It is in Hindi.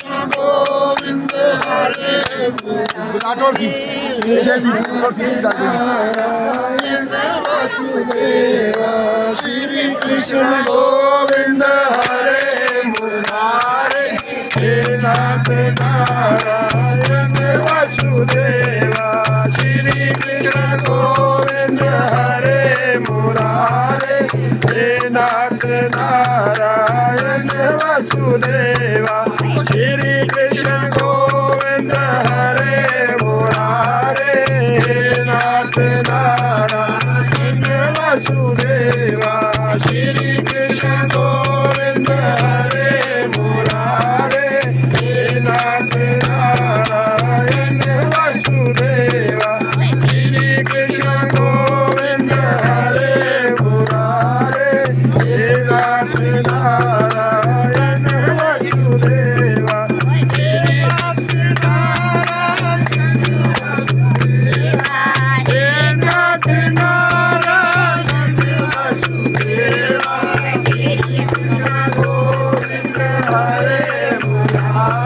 गोविंद हरे नारायण वसुदेव श्री कृष्ण गोविंद हरे मुरारे हे नाथ नारायण वसुदेव श्री कृष्ण गोविंद हरे मुरारे हे नाथ नारायण वसुदेव श्री कृष्ण गोविंद हरे मुरारे हे नाथ नारायण वसुदेव श्री कृष्ण गोविंद हरे मुरारे हे नाथ नारायण वसुदेव श्री कृष्ण गोविंद हरे मुरारे हे नाथ नारायण वसुदेव हरे मुरारे